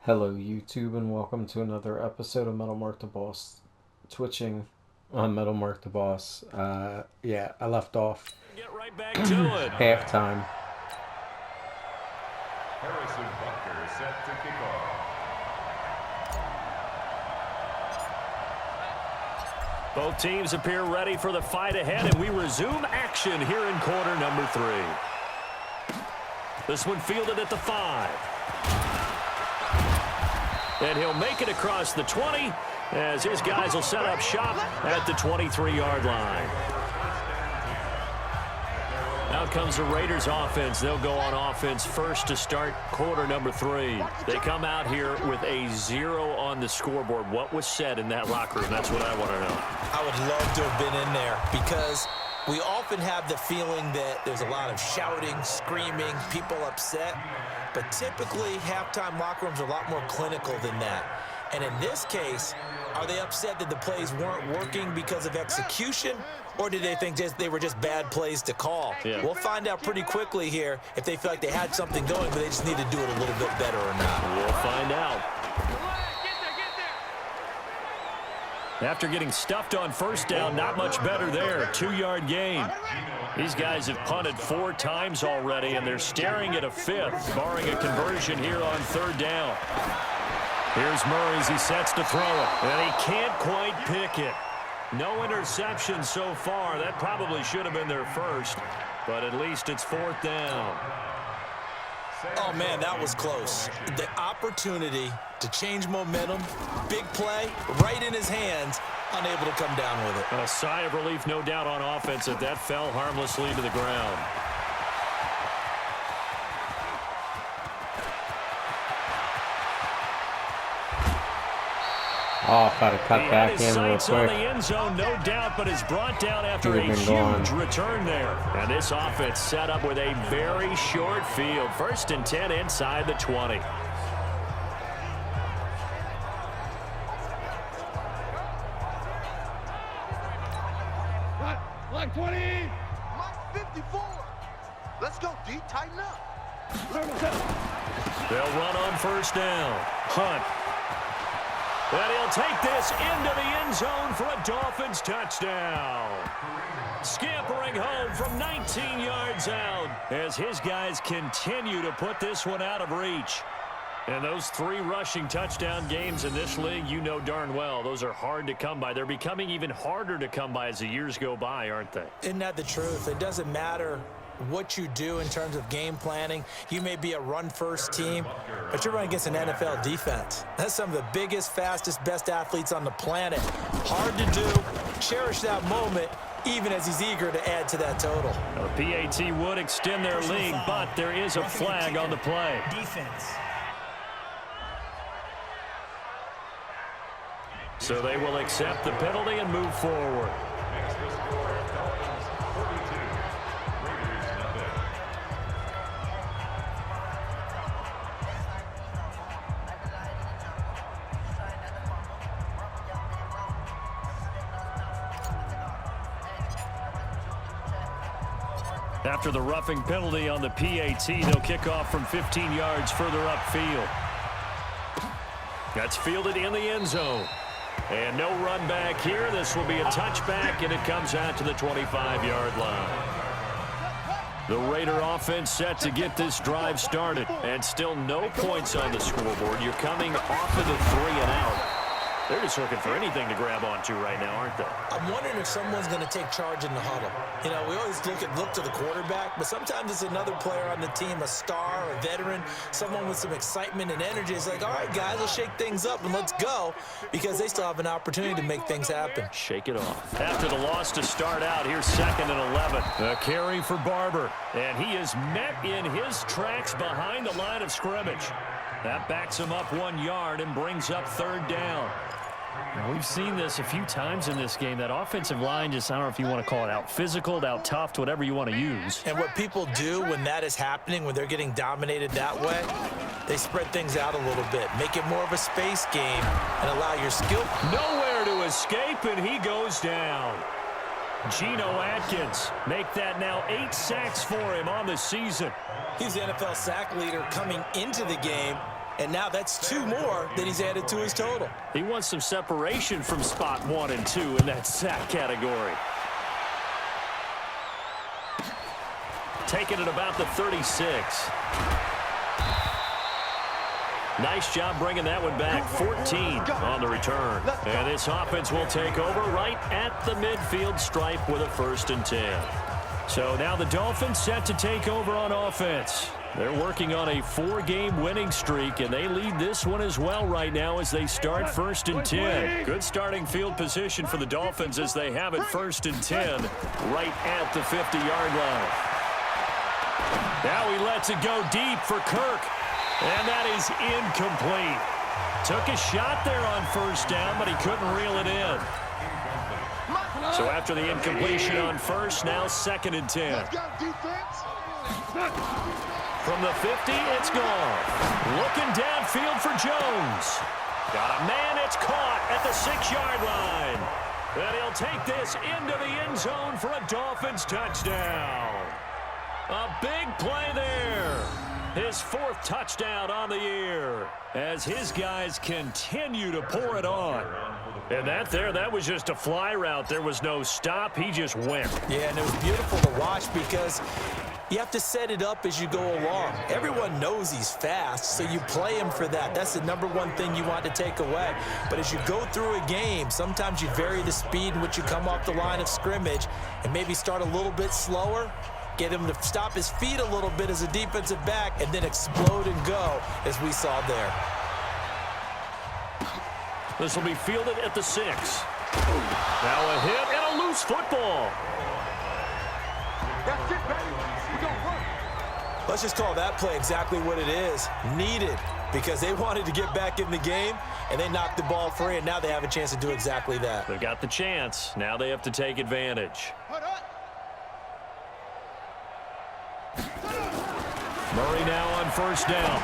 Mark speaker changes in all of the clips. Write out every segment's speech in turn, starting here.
Speaker 1: Hello YouTube and welcome to another episode of Metal Mark the Boss. Twitching on Metal Mark the Boss. Yeah, I left off
Speaker 2: Get right back to it.
Speaker 1: halftime.
Speaker 3: Harrison Bucker set to kick off.
Speaker 2: Both teams appear ready for the fight ahead, and we resume action here in quarter number 3. This one fielded at the 5. And he'll make it across the 20 as his guys will set up shop at the 23-yard line. Now comes the Raiders offense. They'll go on offense first to start quarter number 3. They come out here with a 0 on the scoreboard. What was said in that locker room? That's what I want to know.
Speaker 4: I would love to have been in there because we often have the feeling that there's a lot of shouting, screaming, people upset. But typically, halftime locker rooms are a lot more clinical than that. And in this case, are they upset that the plays weren't working because of execution, or did they think they were just bad plays to call?
Speaker 2: Yeah.
Speaker 4: We'll find out pretty quickly here if they feel like they had something going, but they just need to do it a little bit better or not.
Speaker 2: We'll find out. After getting stuffed on first down, not much better there. 2-yard gain. These guys have punted 4 times already, and they're staring at a 5th, barring a conversion here on 3rd down. Here's Murray as he sets to throw it, and he can't quite pick it. No interception so far. That probably should have been their first, but at least it's 4th down.
Speaker 4: Oh, man, that was close. The opportunity to change momentum, big play, right in his hands, unable to come down with it.
Speaker 2: A sigh of relief, no doubt, on offense that fell harmlessly to the ground.
Speaker 1: Oh, if I'd have cut back in real
Speaker 2: sights on the
Speaker 1: quick.
Speaker 2: end zone, no doubt, but is brought down after a huge return there. And this offense set up with a very short field. 1st and 10 inside the 20.
Speaker 5: Like 20. Like 54. Let's go, D. Tighten up.
Speaker 2: They'll run on 1st down. Hunt. And he'll take this into the end zone for a Dolphins touchdown. Scampering home from 19 yards out as his guys continue to put this one out of reach. And those 3 rushing touchdown games in this league, you know darn well, those are hard to come by. They're becoming even harder to come by as the years go by, aren't they?
Speaker 4: Isn't that the truth? It doesn't matter what you do in terms of game planning. You may be a run-first team, but you're running against an NFL defense. That's some of the biggest, fastest, best athletes on the planet. Hard to do. Cherish that moment, even as he's eager to add to that total.
Speaker 2: The PAT would extend their lead, but there is a flag on the play.
Speaker 6: Defense.
Speaker 2: So they will accept the penalty and move forward. After the roughing penalty on the PAT, they'll kick off from 15 yards further upfield. That's fielded in the end zone. And no run back here. This will be a touchback, and it comes out to the 25-yard line. The Raider offense set to get this drive started. And still no points on the scoreboard. You're coming off of the 3 and out. They're just looking for anything to grab onto right now, aren't they?
Speaker 4: I'm wondering if someone's going to take charge in the huddle. You know, we always look to the quarterback, but sometimes it's another player on the team, a star, a veteran, someone with some excitement and energy. It's like, all right, guys, let's shake things up and let's go, because they still have an opportunity to make things happen.
Speaker 2: Shake it off. After the loss to start out, here's 2nd and 11. A carry for Barber, and he is met in his tracks behind the line of scrimmage. That backs him up 1 yard and brings up 3rd down. Now, we've seen this a few times in this game. That offensive line just, I don't know if you want to call it out physical, out tough, whatever you want to use.
Speaker 4: And what people do when that is happening, when they're getting dominated that way, they spread things out a little bit, make it more of a space game, and allow your skill.
Speaker 2: Nowhere to escape, and he goes down. Geno Atkins make that now 8 sacks for him on the season.
Speaker 4: He's the NFL sack leader coming into the game. And now that's 2 more that he's added to his total.
Speaker 2: He wants some separation from spot 1 and 2 in that sack category. Taking it about the 36. Nice job bringing that one back. 14 on the return. And this offense will take over right at the midfield stripe with a 1st and 10. So now the Dolphins set to take over on offense. They're working on a 4-game winning streak, and they lead this one as well right now as they start 1st and 10. Good starting field position for the Dolphins as they have it 1st and 10 right at the 50-yard line. Now he lets it go deep for Kirk, and that is incomplete. Took a shot there on 1st down, but he couldn't reel it in. So after the incompletion on 1st, now 2nd and 10. From the 50, it's gone. Looking downfield for Jones. Got a man, it's caught at the 6-yard line. And he'll take this into the end zone for a Dolphins touchdown. A big play there. His 4th touchdown on the year as his guys continue to pour it on. And that was just a fly route. There was no stop. He just went.
Speaker 4: Yeah, and it was beautiful to watch because you have to set it up as you go along. Everyone knows he's fast, so you play him for that. That's the #1 thing you want to take away. But as you go through a game, sometimes you vary the speed in which you come off the line of scrimmage and maybe start a little bit slower, get him to stop his feet a little bit as a defensive back, and then explode and go, as we saw there.
Speaker 2: This will be fielded at the 6. Now a hit and a loose football.
Speaker 5: That's it, baby. We're going to run.
Speaker 4: Let's just call that play exactly what it is. Needed, because they wanted to get back in the game, and they knocked the ball free, and now they have a chance to do exactly that.
Speaker 2: They've got the chance. Now they have to take advantage. Murray now on 1st down.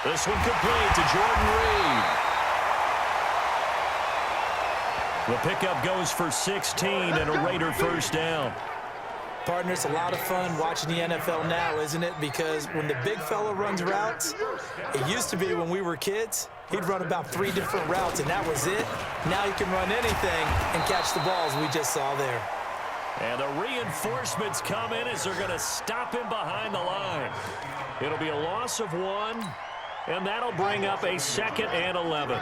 Speaker 2: This one complete to Jordan Reed. The pickup goes for 16 and a Raider 1st down.
Speaker 4: Partner, it's a lot of fun watching the NFL now, isn't it? Because when the big fella runs routes, it used to be when we were kids, he'd run about 3 different routes, and that was it. Now he can run anything and catch the balls we just saw there.
Speaker 2: And the reinforcements come in as they're going to stop him behind the line. It'll be a loss of 1, and that'll bring up a 2nd and 11.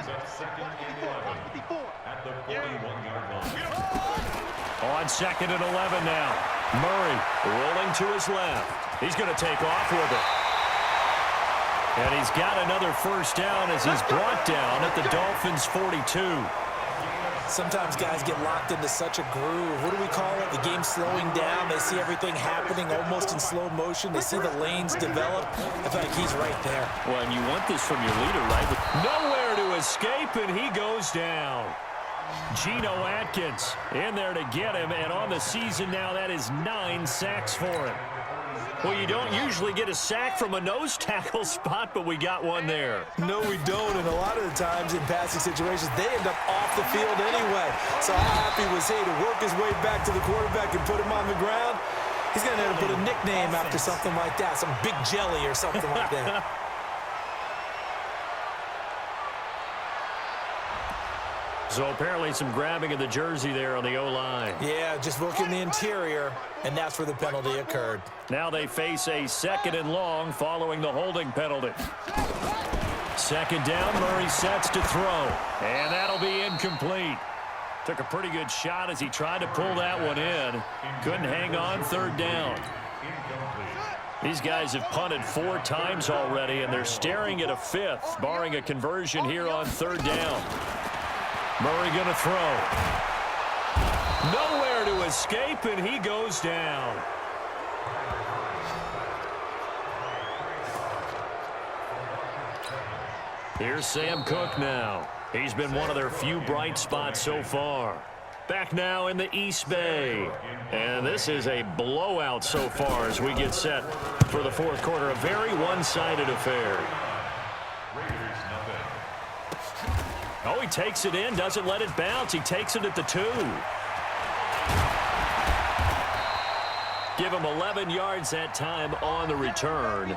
Speaker 2: On 2nd and 11 now. Murray rolling to his left. He's going to take off with it. And he's got another 1st down as he's brought down at the Dolphins' 42.
Speaker 4: Sometimes guys get locked into such a groove. What do we call it? The game slowing down. They see everything happening almost in slow motion. They see the lanes develop. I feel like he's right there.
Speaker 2: Well, and you want this from your leader, right? Nowhere to escape, and he goes down. Geno Atkins in there to get him, and on the season now, that is 9 sacks for him. Well, you don't usually get a sack from a nose tackle spot, but we got one there.
Speaker 4: No, we don't, and a lot of the times in passing situations, they end up off the field anyway. So how happy was he to work his way back to the quarterback and put him on the ground? He's going to end up with a nickname after something like that, some Big Jelly or something like that.
Speaker 2: So apparently some grabbing of the jersey there on the O-line.
Speaker 4: Yeah, just working the interior, and that's where the penalty occurred.
Speaker 2: Now they face a 2nd and long following the holding penalty. 2nd down, Murray sets to throw, and that'll be incomplete. Took a pretty good shot as he tried to pull that one in. Couldn't hang on 3rd down. These guys have punted 4 times already, and they're staring at a 5th, barring a conversion here on 3rd down. Murray going to throw. Nowhere to escape, and he goes down. Here's Sam Cook now. He's been one of their few bright spots so far. Back now in the East Bay. And this is a blowout so far as we get set for the 4th quarter. A very one-sided affair. Oh, he takes it in, doesn't let it bounce. He takes it at the 2. Give him 11 yards that time on the return.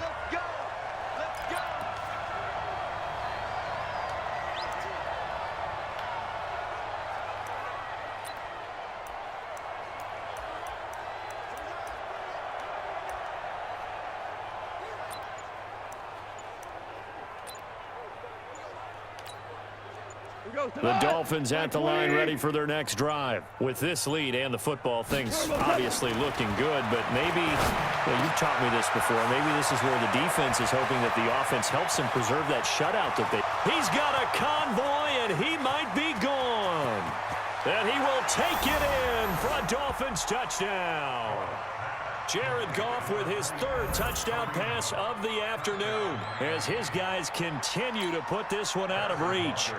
Speaker 2: The Dolphins at the line ready for their next drive. With this lead and the football, things obviously looking good, but maybe, well, you've taught me this before, maybe this is where the defense is hoping that the offense helps them preserve that shutout that they... He's got a convoy, and he might be gone. And he will take it in for a Dolphins touchdown. Jared Goff with his third touchdown pass of the afternoon as his guys continue to put this one out of reach.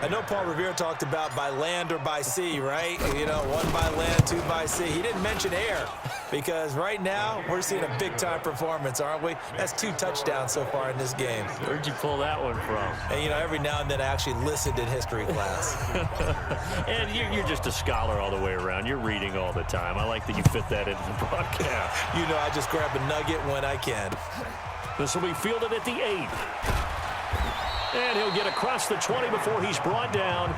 Speaker 4: I know Paul Revere talked about by land or by sea, right? You know, one by land, two by sea. He didn't mention air because right now we're seeing a big-time performance, aren't we? That's 2 touchdowns so far in this game.
Speaker 2: Where'd you pull that one from?
Speaker 4: And, you know, every now and then I actually listened in history class.
Speaker 2: And you're just a scholar all the way around. You're reading all the time. I like that you fit that into the broadcast.
Speaker 4: You know, I just grab a nugget when I can.
Speaker 2: This will be fielded at the 8. And he'll get across the 20 before he's brought down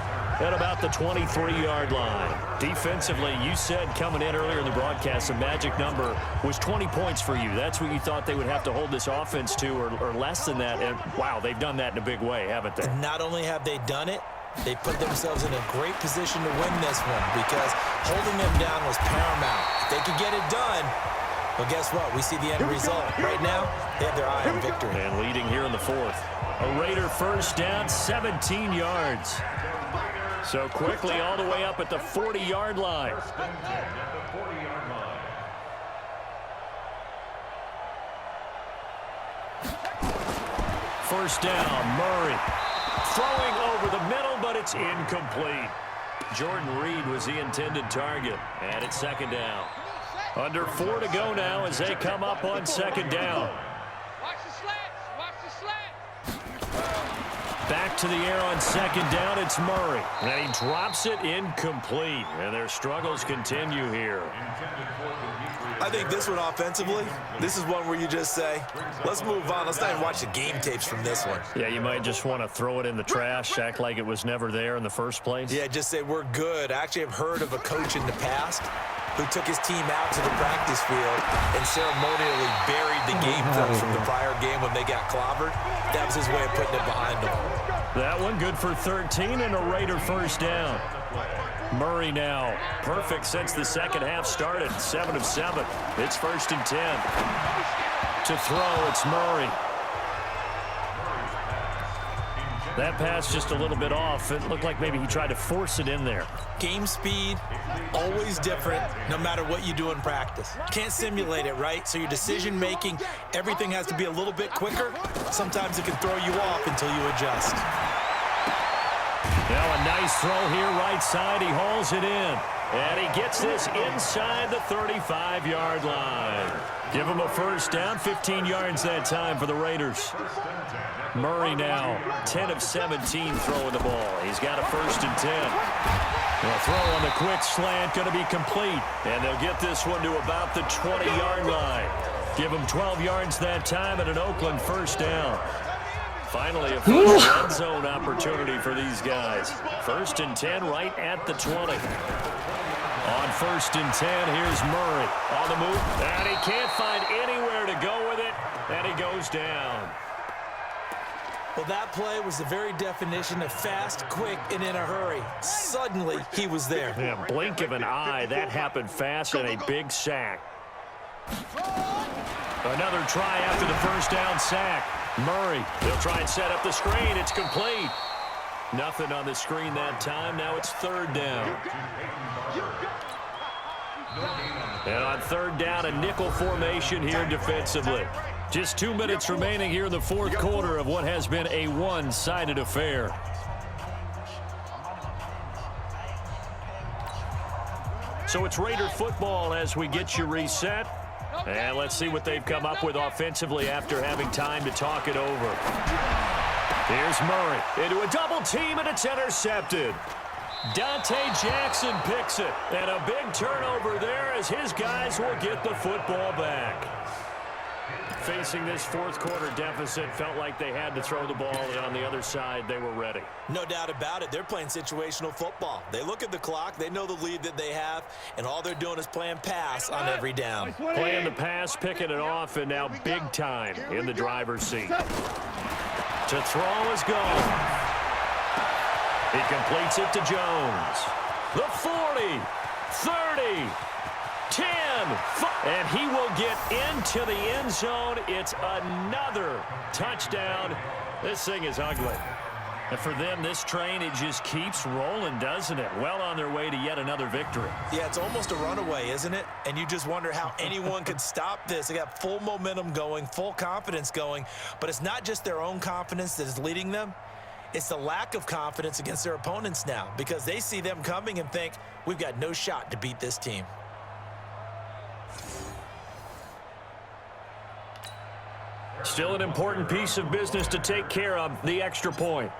Speaker 2: at about the 23-yard line. Defensively, you said coming in earlier in the broadcast, the magic number was 20 points for you. That's what you thought they would have to hold this offense to, or less than that. And, wow, they've done that in a big way, haven't they?
Speaker 4: Not only have they done it, they put themselves in a great position to win this one because holding them down was paramount. If they could get it done, well, guess what? We see the end result. Right now, they have their eye on victory.
Speaker 2: And leading here in the 4th. A Raider first down, 17 yards. So quickly all the way up at the 40-yard line. First down, Murray. Throwing over the middle, but it's incomplete. Jordan Reed was the intended target. And it's second down. Under 4 to go now as they come up on second down.
Speaker 6: Watch the slats. Watch the slats.
Speaker 2: Back to the air on second down, it's Murray. And he drops it incomplete. And their struggles continue here.
Speaker 4: I think this one offensively, this is one where you just say, let's move on. Let's not even watch the game tapes from this one.
Speaker 2: Yeah, you might just want to throw it in the trash, act like it was never there in the first place.
Speaker 4: Yeah, just say we're good. I actually have heard of a coach in the past who took his team out to the practice field and ceremonially buried the game film from the prior game when they got clobbered. That was his way of putting it behind them.
Speaker 2: That one good for 13 and a Raider first down. Murray now perfect since the second half started. 7 of 7. It's 1st and 10. To throw, it's Murray. That pass just a little bit off. It looked like maybe he tried to force it in there.
Speaker 4: Game speed, always different, no matter what you do in practice. Can't simulate it, right? So your decision-making, everything has to be a little bit quicker. Sometimes it can throw you off until you adjust.
Speaker 2: Now a nice throw here, right side. He hauls it in. And he gets this inside the 35-yard line. Give him a first down, 15 yards that time for the Raiders. Murray now, 10 of 17 throwing the ball. He's got a 1st and 10. The throw on the quick slant going to be complete. And they'll get this one to about the 20-yard line. Give him 12 yards that time and an Oakland first down. Finally, a first red zone opportunity for these guys. 1st and 10 right at the 20. On 1st and 10, here's Murray on the move. And he can't find anywhere to go with it. And he goes down.
Speaker 4: Well, that play was the very definition of fast, quick, and in a hurry. Suddenly, he was there.
Speaker 2: Yeah, blink of an eye. That happened fast and a big sack. Another try after the first down sack. Murray, they'll try and set up the screen. It's complete. Nothing on the screen that time. Now it's 3rd down. And on 3rd down, a nickel formation here defensively. Just 2 minutes remaining here in the 4th quarter of what has been a one-sided affair. So it's Raider football as we get you reset. And let's see what they've come up with offensively after having time to talk it over. Here's Murray into a double team, and it's intercepted. Dante Jackson picks it. And a big turnover there as his guys will get the football back. Facing this 4th quarter deficit, felt like they had to throw the ball, and on the other side, they were ready.
Speaker 4: No doubt about it. They're playing situational football. They look at the clock, they know the lead that they have, and all they're doing is playing pass on every down.
Speaker 2: Playing the pass, picking it off, and now big time in the driver's seat. To throw is gone. He completes it to Jones. The 40, 30, 10, and he will get into the end zone. It's another touchdown. This thing is ugly. And for them, this train, it just keeps rolling, doesn't it? Well on their way to yet another victory.
Speaker 4: Yeah, it's almost a runaway, isn't it? And you just wonder how anyone could stop this. They got full momentum going, full confidence going. But it's not just their own confidence that is leading them. It's the lack of confidence against their opponents now because they see them coming and think, we've got no shot to beat this team.
Speaker 2: Still an important piece of business to take care of, the extra point.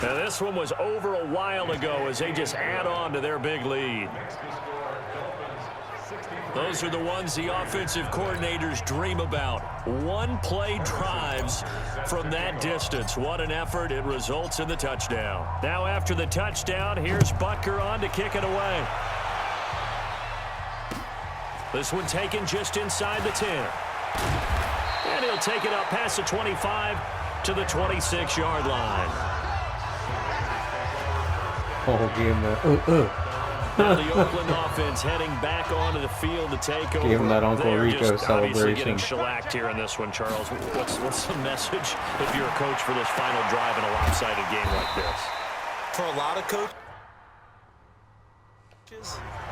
Speaker 2: Now this one was over a while ago as they just add on to their big lead. Those are the ones the offensive coordinators dream about. One-play drives from that distance. What an effort. It results in the touchdown. Now after the touchdown, here's Butker on to kick it away. This one taken just inside the 10. And he'll take it up past the 25 to the 26-yard line.
Speaker 1: Oh, game
Speaker 2: Now the Oakland offense heading back onto the field to take over.
Speaker 1: Give him that Uncle
Speaker 2: They're
Speaker 1: Rico
Speaker 2: just obviously getting
Speaker 1: celebration.
Speaker 2: shellacked here in this one, Charles. What's the message if you're a coach for this final drive in a lopsided game like this?
Speaker 4: For a lot of coaches,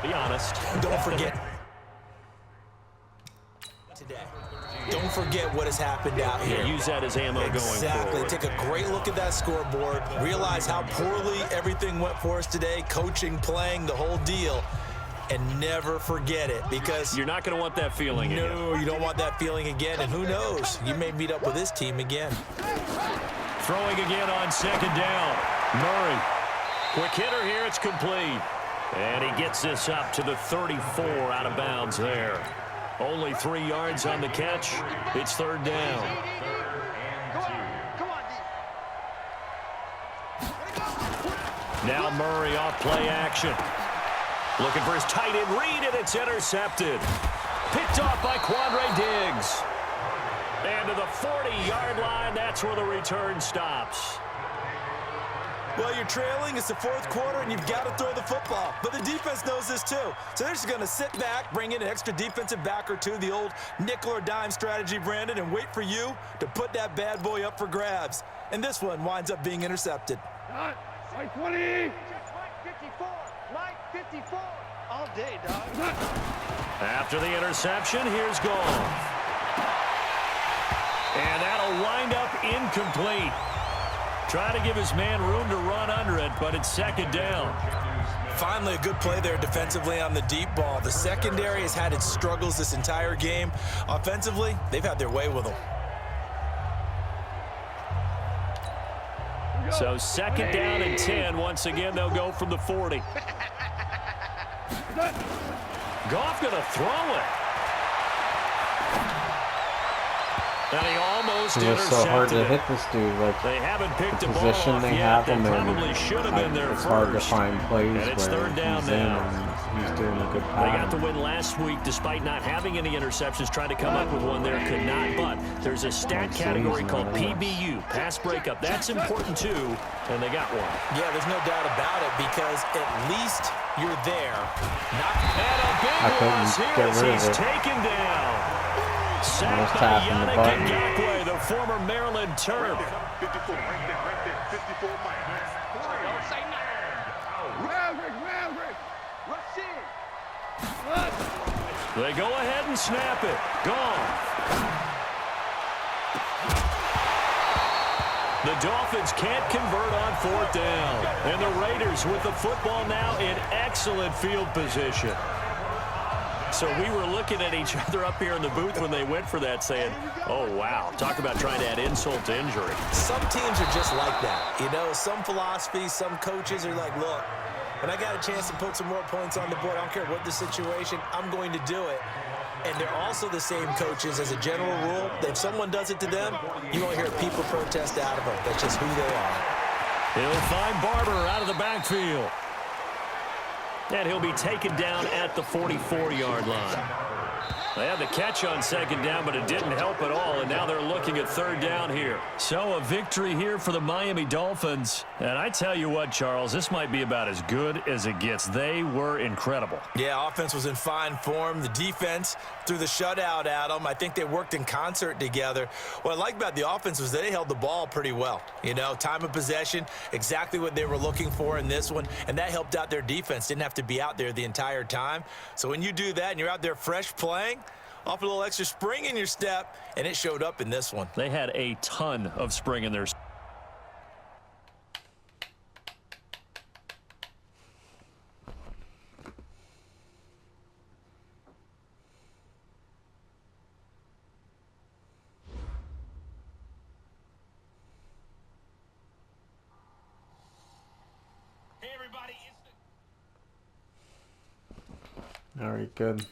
Speaker 2: Be honest.
Speaker 4: don't forget today. Don't forget what has happened out here.
Speaker 2: Use that as ammo going
Speaker 4: Exactly.
Speaker 2: forward.
Speaker 4: Take a great look at that scoreboard. Realize how poorly everything went for us today. Coaching, playing, the whole deal. And never forget it because
Speaker 2: You're not going to want that feeling again.
Speaker 4: no, you don't want that feeling again. And who knows? You may meet up with this team again.
Speaker 2: Throwing again on second down. Murray. Quick hitter here. It's complete. And he gets this up to the 34 out of bounds there. Only 3 yards on the catch. It's third down.
Speaker 5: Come on, D.
Speaker 2: Now Murray off play action. Looking for his tight end read, and it's intercepted. Picked off by Quandre Diggs. And to the 40-yard line, that's where the return stops.
Speaker 4: Well, you're trailing. It's the fourth quarter, and you've got to throw the football. But the defense knows this, too. So they're just going to sit back, bring in an extra defensive back or two, the old nickel or dime strategy, Brandon, and wait for you to put that bad boy up for grabs. And this one winds up being intercepted.
Speaker 6: Line 20.
Speaker 5: Line 54. Line 54. All day, dog.
Speaker 2: After the interception, here's Goff. And that'll wind up incomplete. Try to give his man room to run under it, but it's second down.
Speaker 4: Finally, a good play there defensively on the deep ball. The secondary has had its struggles this entire game. Offensively, they've had their way with them.
Speaker 2: So second down and 10. Once again, they'll go from the 40. Goff going to throw it. And he almost
Speaker 1: It's
Speaker 2: intercepted
Speaker 1: so hard to
Speaker 2: it.
Speaker 1: hit this dude. Like
Speaker 2: They haven't picked
Speaker 1: the
Speaker 2: the ball
Speaker 1: position
Speaker 2: off
Speaker 1: they
Speaker 2: yet.
Speaker 1: have
Speaker 2: They
Speaker 1: him in,
Speaker 2: probably should have been there
Speaker 1: it's
Speaker 2: first.
Speaker 1: hard to find plays
Speaker 2: And it's
Speaker 1: where
Speaker 2: third down
Speaker 1: he's
Speaker 2: now.
Speaker 1: in and he's doing a good
Speaker 2: They
Speaker 1: pass.
Speaker 2: got the win last week despite not having any interceptions. Tried to come up with one there, could not. But there's a stat category called PBU, pass breakup. That's important too, and they got one.
Speaker 4: Yeah, there's no doubt about it because at least you're there.
Speaker 2: And a big
Speaker 1: I couldn't
Speaker 2: loss here
Speaker 1: get
Speaker 2: as
Speaker 1: rid of
Speaker 2: he's
Speaker 1: it.
Speaker 2: taken down. Sacked
Speaker 1: Almost
Speaker 2: by
Speaker 1: tapping the
Speaker 2: Yannick
Speaker 1: button.
Speaker 2: Ngakoue, the former Maryland Terp.
Speaker 3: 54, right there, 54 miles.
Speaker 6: Don't say nothing. Well,
Speaker 5: Rush in.
Speaker 2: They go ahead and snap it. Gone. The Dolphins can't convert on fourth down. And the Raiders with the football now in excellent field position. So we were looking at each other up here in the booth when they went for that saying, oh, wow, talk about trying to add insult to injury.
Speaker 4: Some teams are just like that. You know, some philosophies, some coaches are like, look, when I got a chance to put some more points on the board, I don't care what the situation, I'm going to do it. And they're also the same coaches as a general rule. That if someone does it to them, you won't hear people protest out of them. That's just who they are.
Speaker 2: He'll find Barber out of the backfield. And he'll be taken down at the 44-yard line. They had the catch on second down, but it didn't help at all, and now they're looking at third down here. So a victory here for the Miami Dolphins. And I tell you what, Charles, this might be about as good as it gets. They were incredible.
Speaker 4: Yeah, offense was in fine form. The defense threw the shutout at them. I think they worked in concert together. What I like about the offense was they held the ball pretty well. You know, time of possession, exactly what they were looking for in this one, and that helped out their defense. Didn't have to be out there the entire time. So when you do that and you're out there fresh playing, off a little extra spring in your step, and it showed up in this one.
Speaker 2: They had a ton of spring in their step.
Speaker 6: Hey, everybody.
Speaker 1: All right, good.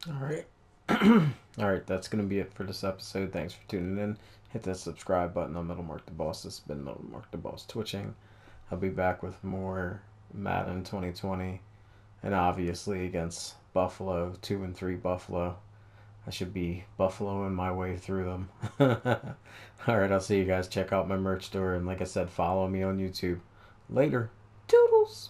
Speaker 1: All right. All right, that's going to be it for this episode. Thanks for tuning in. Hit that subscribe button on Metal Mark the Boss. This has been Metal Mark the Boss Twitching. I'll be back with more Madden 2020. And obviously against Buffalo, 2-3 Buffalo. I should be buffaloing my way through them. All right, I'll see you guys. Check out my merch store. And like I said, follow me on YouTube. Later. Toodles.